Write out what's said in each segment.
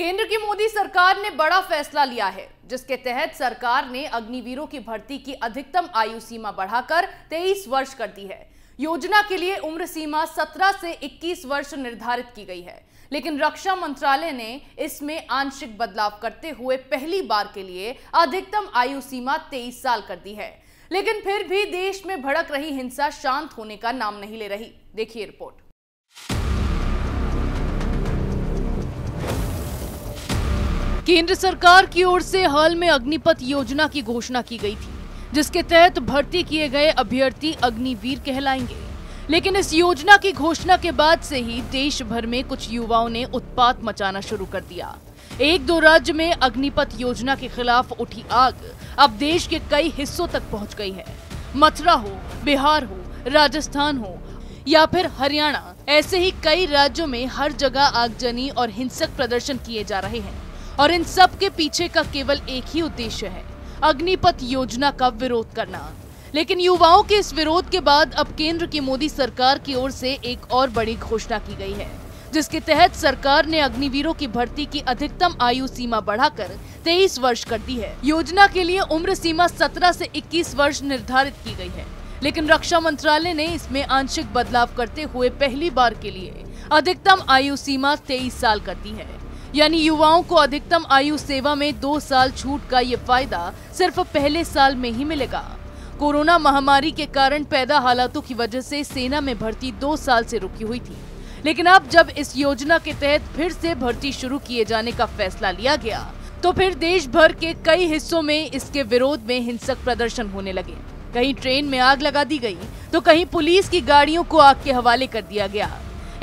केंद्र की मोदी सरकार ने बड़ा फैसला लिया है, जिसके तहत सरकार ने अग्निवीरों की भर्ती की अधिकतम आयु सीमा बढ़ाकर 23 वर्ष कर दी है। योजना के लिए उम्र सीमा 17 से 21 वर्ष निर्धारित की गई है, लेकिन रक्षा मंत्रालय ने इसमें आंशिक बदलाव करते हुए पहली बार के लिए अधिकतम आयु सीमा 23 साल कर दी है। लेकिन फिर भी देश में भड़क रही हिंसा शांत होने का नाम नहीं ले रही। देखिए रिपोर्ट। केंद्र सरकार की ओर से हाल में अग्निपथ योजना की घोषणा की गई थी, जिसके तहत भर्ती किए गए अभ्यर्थी अग्निवीर कहलाएंगे। लेकिन इस योजना की घोषणा के बाद से ही देश भर में कुछ युवाओं ने उत्पात मचाना शुरू कर दिया। एक दो राज्य में अग्निपथ योजना के खिलाफ उठी आग अब देश के कई हिस्सों तक पहुंच गई है। मथुरा हो, बिहार हो, राजस्थान हो या फिर हरियाणा, ऐसे ही कई राज्यों में हर जगह आगजनी और हिंसक प्रदर्शन किए जा रहे हैं और इन सब के पीछे का केवल एक ही उद्देश्य है, अग्निपथ योजना का विरोध करना। लेकिन युवाओं के इस विरोध के बाद अब केंद्र की मोदी सरकार की ओर से एक और बड़ी घोषणा की गई है, जिसके तहत सरकार ने अग्निवीरों की भर्ती की अधिकतम आयु सीमा बढ़ाकर 23 वर्ष कर दी है। योजना के लिए उम्र सीमा 17 से 21 वर्ष निर्धारित की गई है, लेकिन रक्षा मंत्रालय ने इसमें आंशिक बदलाव करते हुए पहली बार के लिए अधिकतम आयु सीमा 23 साल कर दी है। यानी युवाओं को अधिकतम आयु सेवा में 2 साल छूट का ये फायदा सिर्फ पहले साल में ही मिलेगा। कोरोना महामारी के कारण पैदा हालातों की वजह से सेना में भर्ती 2 साल से रुकी हुई थी, लेकिन अब जब इस योजना के तहत फिर से भर्ती शुरू किए जाने का फैसला लिया गया, तो फिर देश भर के कई हिस्सों में इसके विरोध में हिंसक प्रदर्शन होने लगे। कहीं ट्रेन में आग लगा दी गई, तो कहीं पुलिस की गाड़ियों को आग के हवाले कर दिया गया।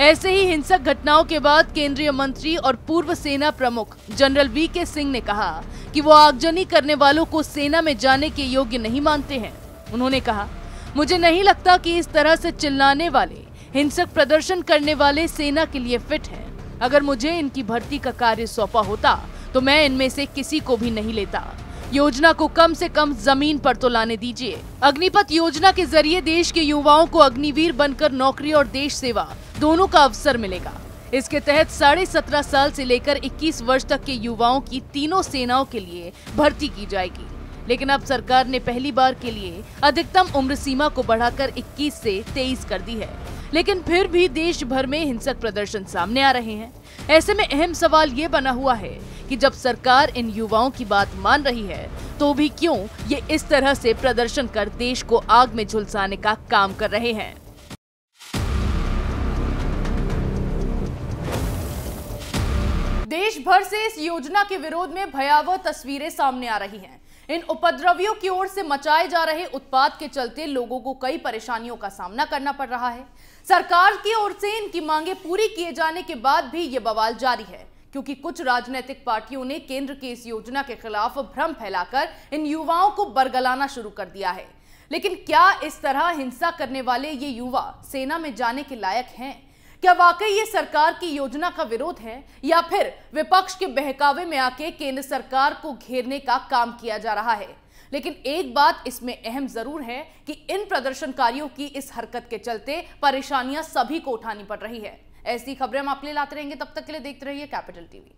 ऐसे ही हिंसक घटनाओं के बाद केंद्रीय मंत्री और पूर्व सेना प्रमुख जनरल वीके सिंह ने कहा कि वो आगजनी करने वालों को सेना में जाने के योग्य नहीं मानते हैं। उन्होंने कहा, मुझे नहीं लगता कि इस तरह से चिल्लाने वाले, हिंसक प्रदर्शन करने वाले सेना के लिए फिट हैं। अगर मुझे इनकी भर्ती का कार्य सौंपा होता तो मैं इनमें से किसी को भी नहीं लेता। योजना को कम से कम जमीन पर तो लाने दीजिए। अग्निपथ योजना के जरिए देश के युवाओं को अग्निवीर बनकर नौकरी और देश सेवा दोनों का अवसर मिलेगा। इसके तहत 17.5 साल से लेकर 21 वर्ष तक के युवाओं की तीनों सेनाओं के लिए भर्ती की जाएगी। लेकिन अब सरकार ने पहली बार के लिए अधिकतम उम्र सीमा को बढ़ाकर 21 से 23 कर दी है। लेकिन फिर भी देश भर में हिंसक प्रदर्शन सामने आ रहे हैं। ऐसे में अहम सवाल ये बना हुआ है कि जब सरकार इन युवाओं की बात मान रही है, तो भी क्यों ये इस तरह से प्रदर्शन कर देश को आग में झुलसाने का काम कर रहे हैं। देश भर से इस योजना के विरोध में भयावह तस्वीरें सामने आ रही हैं। इन उपद्रवियों की ओर से मचाए जा रहे उत्पात के चलते लोगों को कई परेशानियों का सामना करना पड़ रहा है। सरकार की ओर से इनकी मांगे पूरी किए जाने के बाद भी ये बवाल जारी है, क्योंकि कुछ राजनीतिक पार्टियों ने केंद्र की इस योजना के खिलाफ भ्रम फैलाकर इन युवाओं को बरगलाना शुरू कर दिया है। लेकिन क्या इस तरह हिंसा करने वाले ये युवा सेना में जाने के लायक हैं? क्या वाकई ये सरकार की योजना का विरोध है, या फिर विपक्ष के बहकावे में आके केंद्र सरकार को घेरने का काम किया जा रहा है? लेकिन एक बात इसमें अहम जरूर है कि इन प्रदर्शनकारियों की इस हरकत के चलते परेशानियां सभी को उठानी पड़ रही है। ऐसी खबरें हम आपके लिए लाते रहेंगे। तब तक के लिए देखते रहिए कैपिटल टीवी।